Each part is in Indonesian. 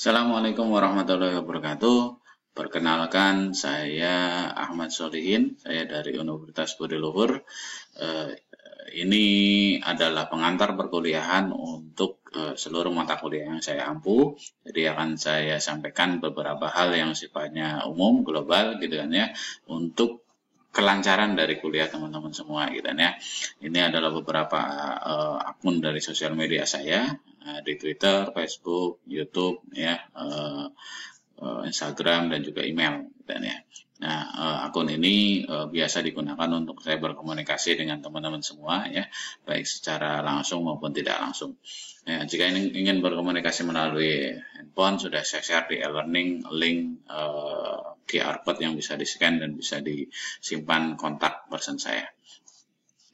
Assalamualaikum warahmatullahi wabarakatuh. Perkenalkan, saya Ahmad Solihin, saya dari Universitas Budi Luhur. Ini adalah pengantar perkuliahan untuk seluruh mata kuliah yang saya ampu. Jadi akan saya sampaikan beberapa hal yang sifatnya umum, global gitu kan ya, untuk kelancaran dari kuliah teman-teman semua gitu kan ya. Ini adalah beberapa akun dari sosial media saya di Twitter, Facebook, YouTube ya, Instagram dan juga email dan ya. Nah, akun ini biasa digunakan untuk saya berkomunikasi dengan teman-teman semua ya, baik secara langsung maupun tidak langsung. Ya, jika ingin berkomunikasi melalui handphone, sudah saya share di e-learning link QR code yang bisa di-scan dan bisa disimpan kontak person saya.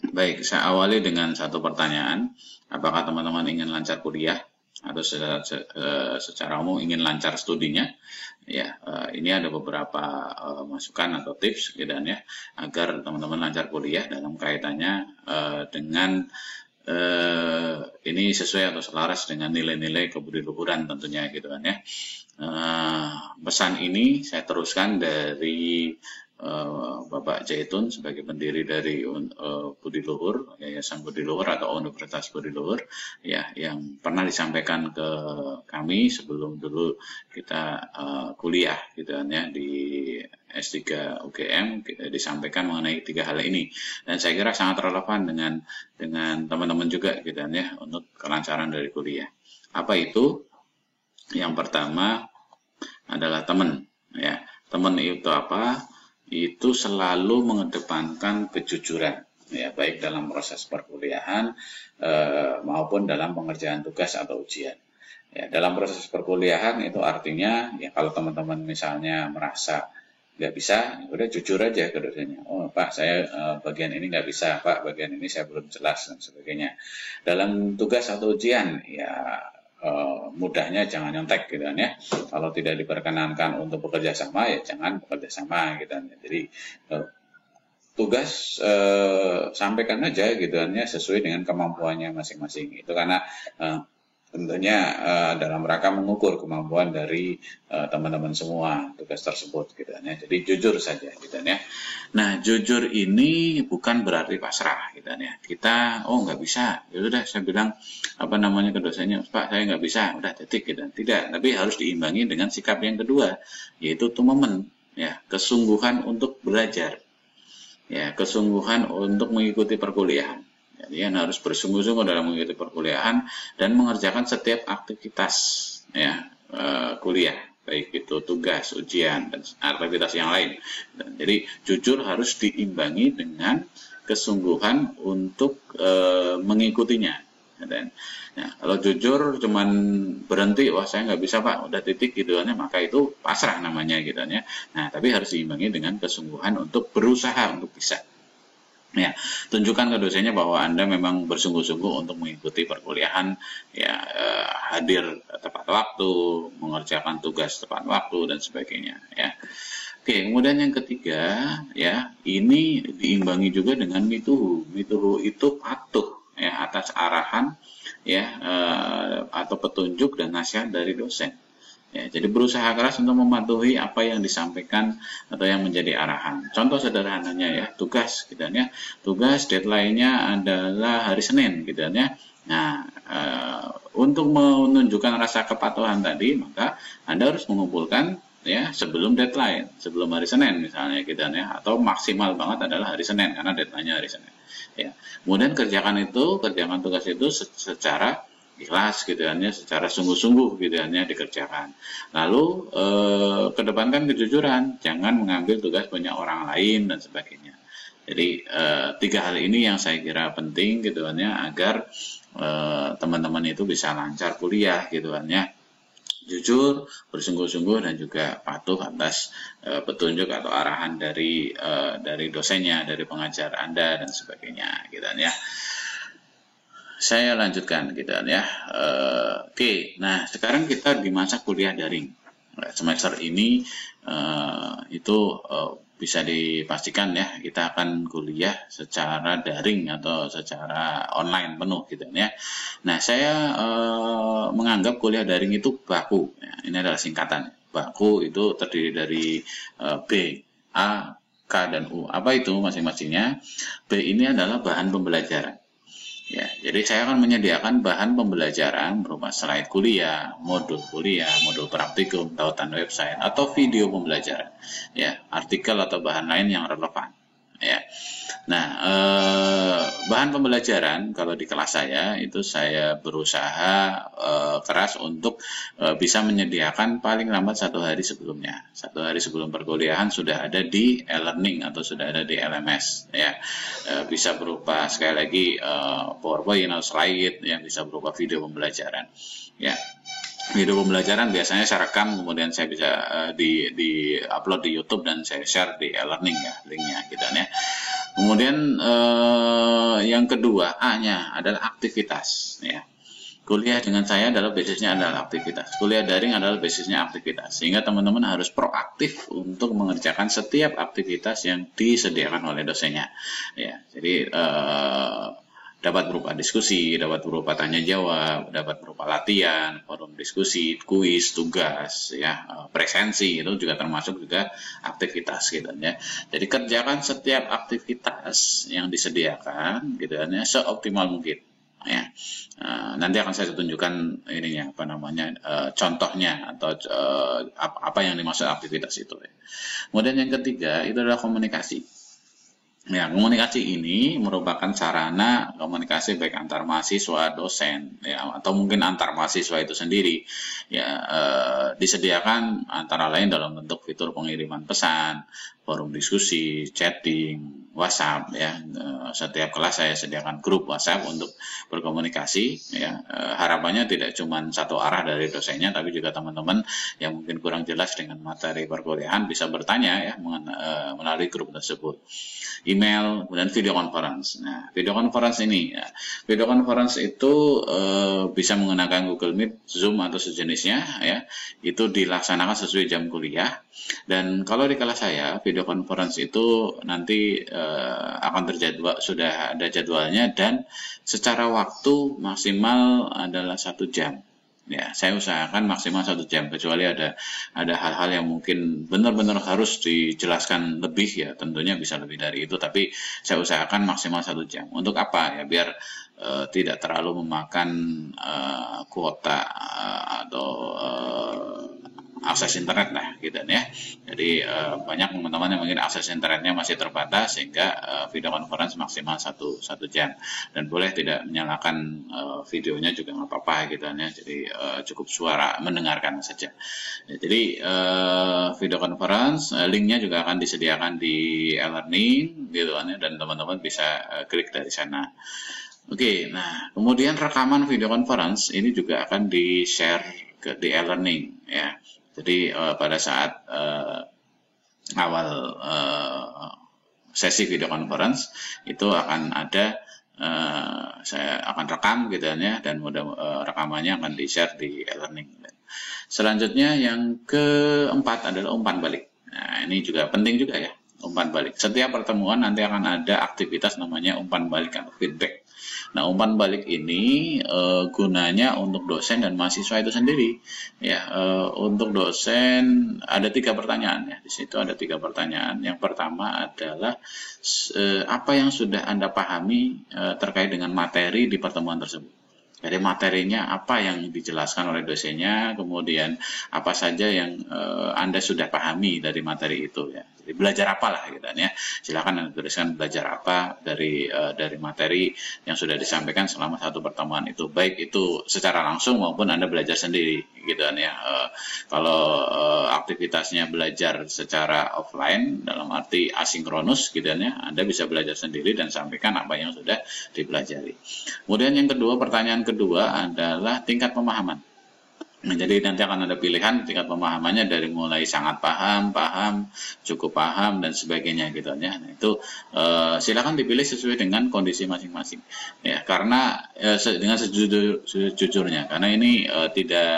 Baik, saya awali dengan satu pertanyaan. Apakah teman-teman ingin lancar kuliah atau secara umum ingin lancar studinya? Ya, ini ada beberapa masukan atau tips gitu ya, agar teman-teman lancar kuliah dalam kaitannya dengan ini sesuai atau selaras dengan nilai-nilai kebudiluhuran tentunya gitu kan ya. Pesan ini saya teruskan dari Bapak Zaitun sebagai pendiri dari Budi Luhur, Yayasan Budi Luhur atau Universitas Budi Luhur, ya, yang pernah disampaikan ke kami sebelum dulu kita kuliah gitu kan ya di S3 UGM, disampaikan mengenai 3 hal ini, dan saya kira sangat relevan dengan teman-teman juga gitu kan ya untuk kelancaran dari kuliah. Apa itu? Yang pertama adalah teman ya. Teman itu apa? Itu selalu mengedepankan kejujuran ya, baik dalam proses perkuliahan maupun dalam pengerjaan tugas atau ujian. Ya, dalam proses perkuliahan itu artinya ya, kalau teman-teman misalnya merasa nggak bisa, udah jujur aja ke dosennya. Oh Pak, saya bagian ini nggak bisa, Pak, bagian ini saya belum jelas dan sebagainya. Dalam tugas atau ujian ya, mudahnya jangan nyontek gitu kan ya. Kalau tidak diperkenankan untuk bekerja sama ya jangan bekerja sama gitu kan. Jadi tugas sampaikan aja gitu kan ya, sesuai dengan kemampuannya masing-masing. Itu karena tentunya dalam rangka mengukur kemampuan dari teman-teman semua tugas tersebut gitu kan ya. Jadi jujur saja gitu kan ya. Nah, jujur ini bukan berarti pasrah gitu kan ya. Kita nggak bisa, ya udah saya bilang ke dosennya, Pak saya nggak bisa, udah titik gitu. Tidak, tapi harus diimbangi dengan sikap yang kedua, yaitu momen ya, kesungguhan untuk belajar. Ya, kesungguhan untuk mengikuti perkuliahan. Jadi harus bersungguh-sungguh dalam mengikuti perkuliahan dan mengerjakan setiap aktivitas ya, kuliah, baik itu tugas, ujian, dan aktivitas yang lain. Jadi jujur harus diimbangi dengan kesungguhan untuk mengikutinya. Nah, kalau jujur cuman berhenti, wah saya nggak bisa Pak, udah titik gitu kan, maka itu pasrah namanya gitu ya. Nah, tapi harus diimbangi dengan kesungguhan untuk berusaha untuk bisa. Ya, tunjukkan ke dosennya bahwa Anda memang bersungguh-sungguh untuk mengikuti perkuliahan, ya, hadir tepat waktu, mengerjakan tugas tepat waktu dan sebagainya. Ya, oke. Kemudian yang ketiga, ya, ini diimbangi juga dengan mituhu. Mituhu itu patuh ya atas arahan ya atau petunjuk dan nasihat dari dosen. Ya, jadi berusaha keras untuk mematuhi apa yang disampaikan atau yang menjadi arahan. Contoh sederhananya ya, tugas gitu ya. Tugas deadline-nya adalah hari Senin gitu ya. Nah, untuk menunjukkan rasa kepatuhan tadi, maka Anda harus mengumpulkan ya sebelum deadline, sebelum hari Senin misalnya gitu ya, atau maksimal banget adalah hari Senin karena deadline-nya hari Senin. Ya. Kemudian kerjakan tugas itu secara ikhlas gitu ya, secara sungguh-sungguh gitu ya, dikerjakan. Lalu kedepankan kejujuran, jangan mengambil tugas punya orang lain dan sebagainya. Jadi 3 hal ini yang saya kira penting gitu kan ya, agar teman-teman itu bisa lancar kuliah gitu kan ya. Jujur, bersungguh-sungguh, dan juga patuh atas petunjuk atau arahan dari dosennya, dari pengajar Anda dan sebagainya gitu kan ya. Saya lanjutkan gitu kan ya. Oke, nah sekarang kita di masa kuliah daring. Semester ini itu bisa dipastikan ya, kita akan kuliah secara daring atau secara online penuh gitu ya. Nah, saya menganggap kuliah daring itu baku. Ya, ini adalah singkatan. Baku itu terdiri dari B, A, K, dan U. Apa itu masing-masingnya? B ini adalah bahan pembelajaran. Ya, jadi saya akan menyediakan bahan pembelajaran berupa slide kuliah, modul praktikum, tautan website, atau video pembelajaran. Ya, artikel atau bahan lain yang relevan. Ya. Nah, bahan pembelajaran kalau di kelas saya itu saya berusaha keras untuk bisa menyediakan paling lambat 1 hari sebelumnya. 1 hari sebelum perkuliahan sudah ada di e-learning atau sudah ada di LMS. Ya, bisa berupa sekali lagi PowerPoint atau slide, yang bisa berupa video pembelajaran. Ya. Video pembelajaran biasanya saya rekam, kemudian saya bisa di upload di YouTube dan saya share di e-learning ya, linknya gitu ya. Kemudian yang kedua, A-nya adalah aktivitas ya. Kuliah dengan saya adalah basisnya adalah aktivitas. Kuliah daring adalah basisnya aktivitas. Sehingga teman-teman harus proaktif untuk mengerjakan setiap aktivitas yang disediakan oleh dosennya. Ya, jadi dapat berupa diskusi, dapat berupa tanya jawab, dapat berupa latihan, forum diskusi, kuis, tugas, ya, presensi, itu juga termasuk juga aktivitas gitu ya. Jadi kerjakan setiap aktivitas yang disediakan gitu ya, seoptimal mungkin. Ya, nanti akan saya tunjukkan ininya apa namanya contohnya atau apa yang dimaksud aktivitas itu. Ya. Kemudian yang ketiga itu adalah komunikasi. Ya, komunikasi ini merupakan sarana komunikasi baik antar mahasiswa, dosen, ya, atau mungkin antar mahasiswa itu sendiri. Ya, disediakan antara lain dalam bentuk fitur pengiriman pesan, forum diskusi, chatting, WhatsApp. Ya, setiap kelas saya sediakan grup WhatsApp untuk berkomunikasi. Ya, harapannya tidak cuma satu arah dari dosennya, tapi juga teman-teman yang mungkin kurang jelas dengan materi perkuliahan bisa bertanya ya melalui grup tersebut. Email, kemudian video conference. Nah, video conference ini, ya, video conference itu bisa menggunakan Google Meet, Zoom atau sejenisnya, ya, itu dilaksanakan sesuai jam kuliah. Dan kalau di kelas saya, video conference itu nanti akan terjadwal, sudah ada jadwalnya dan secara waktu maksimal adalah 1 jam. Ya, saya usahakan maksimal 1 jam, kecuali ada hal-hal yang mungkin benar-benar harus dijelaskan lebih ya, tentunya bisa lebih dari itu, tapi saya usahakan maksimal 1 jam. Untuk apa ya? Biar tidak terlalu memakan kuota atau akses internet lah gitu ya. Jadi banyak teman-teman yang mungkin akses internetnya masih terbatas sehingga video conference maksimal 1 jam, dan boleh tidak menyalakan videonya juga nggak apa-apa gitu ya. Jadi cukup suara mendengarkan saja. Ya, jadi video conference linknya juga akan disediakan di e-learning gitu kan ya, dan teman-teman bisa klik dari sana. Oke, nah kemudian rekaman video conference ini juga akan di-share di e-learning ya. Jadi pada saat awal sesi video conference itu akan ada saya akan rekam gitu ya, dan rekamannya akan di-share di e-learning. Selanjutnya yang keempat adalah umpan balik. Nah, ini juga penting juga ya, umpan balik. Setiap pertemuan nanti akan ada aktivitas namanya umpan balik atau feedback. Nah, umpan balik ini gunanya untuk dosen dan mahasiswa itu sendiri. Ya, untuk dosen ada 3 pertanyaan ya. Di situ ada 3 pertanyaan. Yang pertama adalah apa yang sudah Anda pahami terkait dengan materi di pertemuan tersebut. Jadi materinya apa yang dijelaskan oleh dosennya, kemudian apa saja yang Anda sudah pahami dari materi itu ya. Jadi belajar apalah gitu ya. Silakan Anda tuliskan belajar apa dari materi yang sudah disampaikan selama 1 pertemuan itu, baik itu secara langsung maupun Anda belajar sendiri gitu ya. Kalau aktivitasnya belajar secara offline dalam arti asinkronus gitu ya, Anda bisa belajar sendiri dan sampaikan apa yang sudah dipelajari. Kemudian yang kedua, pertanyaan kedua adalah tingkat pemahaman. Nah, jadi nanti akan ada pilihan tingkat pemahamannya dari mulai sangat paham, paham, cukup paham dan sebagainya gitu ya. Nah, itu silakan dipilih sesuai dengan kondisi masing-masing. Ya, karena dengan sejujurnya karena ini tidak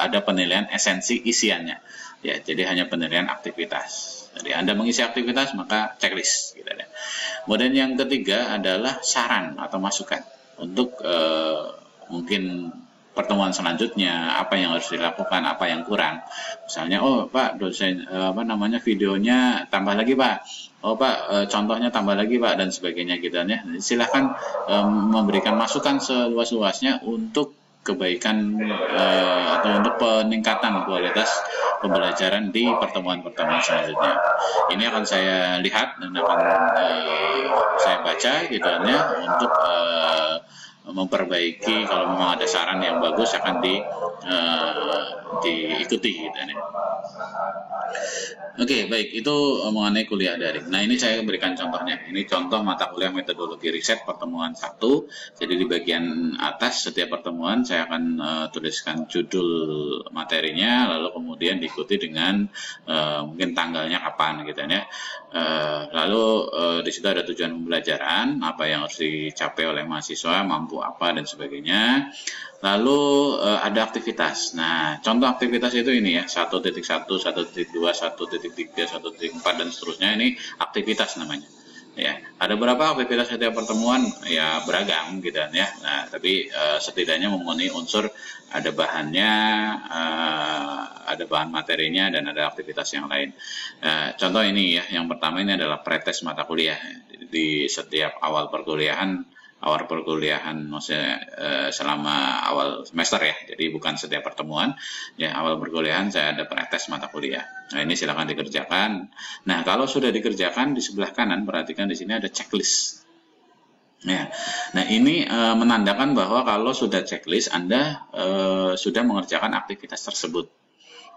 ada penilaian esensi isiannya. Ya, jadi hanya penilaian aktivitas. Jadi Anda mengisi aktivitas maka checklist gitu ya. Kemudian yang ketiga adalah saran atau masukan untuk mungkin pertemuan selanjutnya apa yang harus dilakukan, apa yang kurang. Misalnya, oh Pak dosen videonya tambah lagi Pak. Oh Pak contohnya tambah lagi Pak dan sebagainya gitu ya. Silahkan memberikan masukan seluas-luasnya untuk kebaikan atau untuk peningkatan kualitas pembelajaran di pertemuan-pertemuan selanjutnya. Ini akan saya lihat dan akan saya baca gitu ya untuk memperbaiki. Kalau memang ada saran yang bagus akan diikuti gitu ya. Oke, baik, itu mengenai kuliah daring. Nah, ini saya berikan contohnya. Ini contoh mata kuliah metodologi riset pertemuan 1. Jadi di bagian atas setiap pertemuan saya akan tuliskan judul materinya, lalu kemudian diikuti dengan mungkin tanggalnya kapan gitu ya. Lalu di situ ada tujuan pembelajaran, apa yang harus dicapai oleh mahasiswa, mampu apa dan sebagainya. Lalu ada aktivitas. Nah, contoh aktivitas itu ini ya, 1.1, 1.2, 1.3, 1.4 dan seterusnya, ini aktivitas namanya. Ya, ada berapa aktivitas setiap pertemuan? Ya beragam gitu kan ya. Nah, tapi setidaknya memenuhi unsur ada bahannya, ada bahan materinya dan ada aktivitas yang lain. Contoh ini ya, yang pertama ini adalah pretest mata kuliah. Di setiap awal perkuliahan maksudnya selama awal semester ya, jadi bukan setiap pertemuan ya, awal perkuliahan saya ada pretest mata kuliah. Nah, ini silakan dikerjakan. Nah, kalau sudah dikerjakan di sebelah kanan perhatikan di sini ada checklist ya. Nah, ini menandakan bahwa kalau sudah checklist Anda sudah mengerjakan aktivitas tersebut.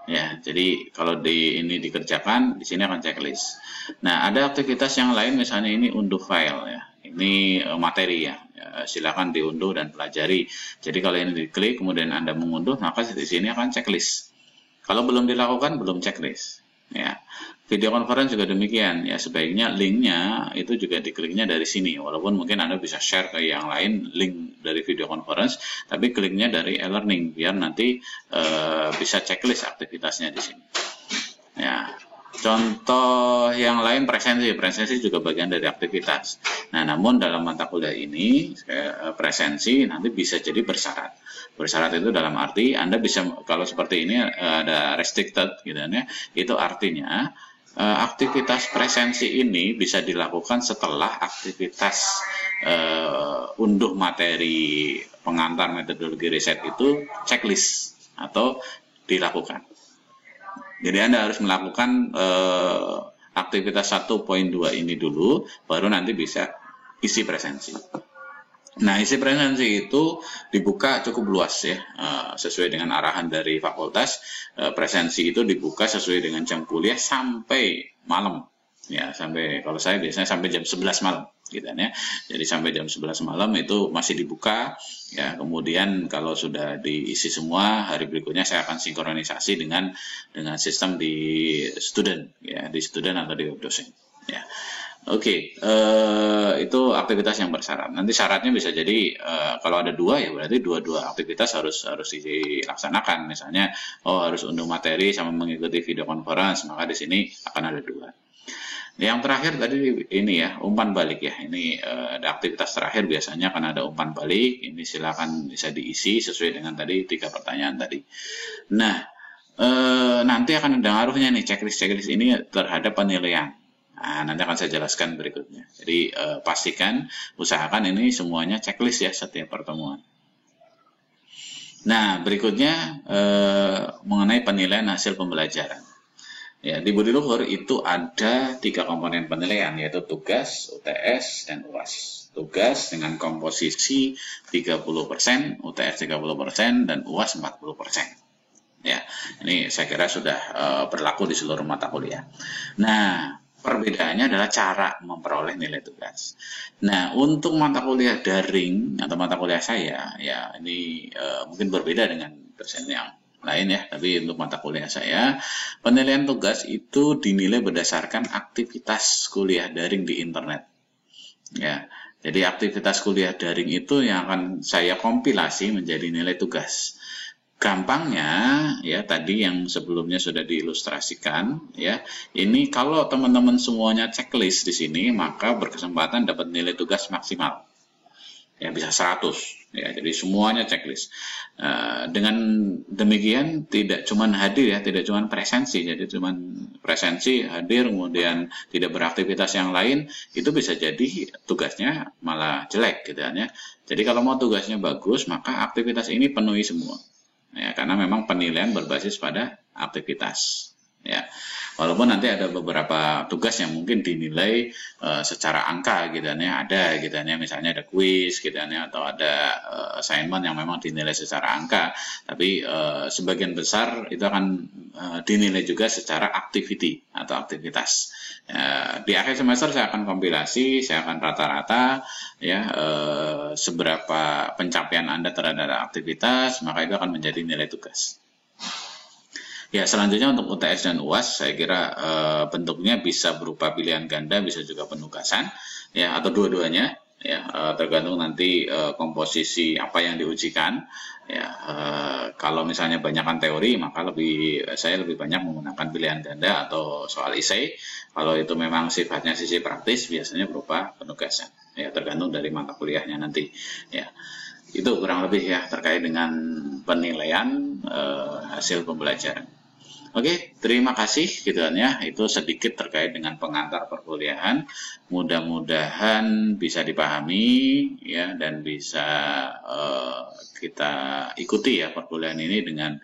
Ya, jadi kalau ini dikerjakan, di sini akan checklist. Nah, ada aktivitas yang lain, misalnya ini unduh file ya. Ini materi ya. Silakan diunduh dan pelajari. Jadi kalau ini diklik, kemudian Anda mengunduh, maka di sini akan checklist. Kalau belum dilakukan, belum checklist. Ya, video conference juga demikian. Ya, sebaiknya linknya itu juga dikliknya dari sini. Walaupun mungkin Anda bisa share ke yang lain link dari video conference, tapi kliknya dari e-learning biar nanti bisa checklist aktivitasnya di sini. Ya, contoh yang lain presensi juga bagian dari aktivitas. Nah, namun dalam mata kuliah ini presensi nanti bisa jadi bersyarat. Bersyarat itu dalam arti Anda bisa, kalau seperti ini ada restricted gitu ya, itu artinya aktivitas presensi ini bisa dilakukan setelah aktivitas unduh materi pengantar metodologi riset itu checklist atau dilakukan. Jadi Anda harus melakukan aktivitas 1.2 ini dulu, baru nanti bisa isi presensi. Nah, isi presensi itu dibuka cukup luas ya, sesuai dengan arahan dari fakultas. Presensi itu dibuka sesuai dengan jam kuliah sampai malam. Ya, kalau saya biasanya sampai jam 11 malam gitu ya. Jadi sampai jam 11 malam itu masih dibuka ya. Kemudian kalau sudah diisi semua, hari berikutnya saya akan sinkronisasi dengan sistem di student ya, di student atau di web dosen ya. Oke, itu aktivitas yang bersyarat. Nanti syaratnya bisa jadi kalau ada dua ya berarti dua aktivitas harus dilaksanakan. Misalnya, harus unduh materi sama mengikuti video conference, maka di sini akan ada dua. Yang terakhir tadi ini ya, umpan balik ya. Ini ada aktivitas terakhir biasanya akan ada umpan balik. Ini silakan bisa diisi sesuai dengan tadi 3 pertanyaan tadi. Nah, nanti akan ada ngaruhnya nih checklist ini terhadap penilaian. Nah, nanti akan saya jelaskan berikutnya. Jadi usahakan ini semuanya checklist ya setiap pertemuan. Nah, berikutnya mengenai penilaian hasil pembelajaran. Ya, di Budi Luhur itu ada 3 komponen penilaian, yaitu tugas, UTS, dan UAS. Tugas dengan komposisi 30%, UTS 30%, dan UAS 40%. Ya, ini saya kira sudah berlaku di seluruh mata kuliah. Nah, perbedaannya adalah cara memperoleh nilai tugas. Nah, untuk mata kuliah daring atau mata kuliah saya, ya ini mungkin berbeda dengan dosen yang lain ya, tapi untuk mata kuliah saya, penilaian tugas itu dinilai berdasarkan aktivitas kuliah daring di internet. Ya, jadi aktivitas kuliah daring itu yang akan saya kompilasi menjadi nilai tugas. Gampangnya ya tadi yang sebelumnya sudah diilustrasikan ya. Ini kalau teman-teman semuanya checklist di sini maka berkesempatan dapat nilai tugas maksimal. Ya bisa 100 ya, jadi semuanya checklist. Dengan demikian tidak cuman hadir ya, tidak cuman presensi, jadi cuman presensi hadir kemudian tidak beraktivitas yang lain, itu bisa jadi tugasnya malah jelek gitu ya. Jadi kalau mau tugasnya bagus maka aktivitas ini penuhi semua ya, karena memang penilaian berbasis pada aktivitas ya. Walaupun nanti ada beberapa tugas yang mungkin dinilai secara angka gitu ya, ada gitu ya, misalnya ada kuis gitu ya, atau ada assignment yang memang dinilai secara angka, tapi sebagian besar itu akan dinilai juga secara activity atau aktivitas. Di akhir semester saya akan kompilasi, saya akan rata-rata ya seberapa pencapaian Anda terhadap aktivitas, maka itu akan menjadi nilai tugas. Ya, selanjutnya untuk UTS dan UAS saya kira bentuknya bisa berupa pilihan ganda, bisa juga penugasan ya, atau dua-duanya ya, tergantung nanti komposisi apa yang diujikan ya. Kalau misalnya banyakkan teori maka saya lebih banyak menggunakan pilihan ganda atau soal esai. Kalau itu memang sifatnya sisi praktis biasanya berupa penugasan ya, tergantung dari mata kuliahnya nanti ya. Itu kurang lebih ya terkait dengan penilaian hasil pembelajaran. Oke, terima kasih gitu kan ya. Itu sedikit terkait dengan pengantar perkuliahan. Mudah-mudahan bisa dipahami ya, dan bisa kita ikuti ya perkuliahan ini dengan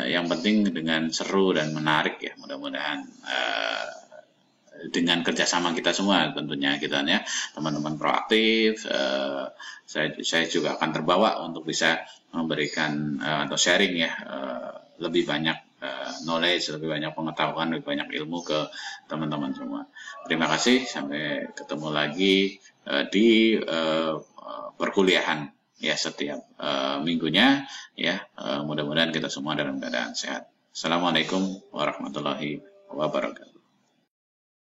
yang penting dengan seru dan menarik ya. Mudah-mudahan dengan kerjasama kita semua tentunya gitu kan ya, teman-teman proaktif. Saya juga akan terbawa untuk bisa memberikan atau sharing ya lebih banyak knowledge, lebih banyak pengetahuan, lebih banyak ilmu ke teman-teman semua. Terima kasih, sampai ketemu lagi di perkuliahan ya setiap minggunya ya. Mudah-mudahan kita semua dalam keadaan sehat. Assalamualaikum warahmatullahi wabarakatuh.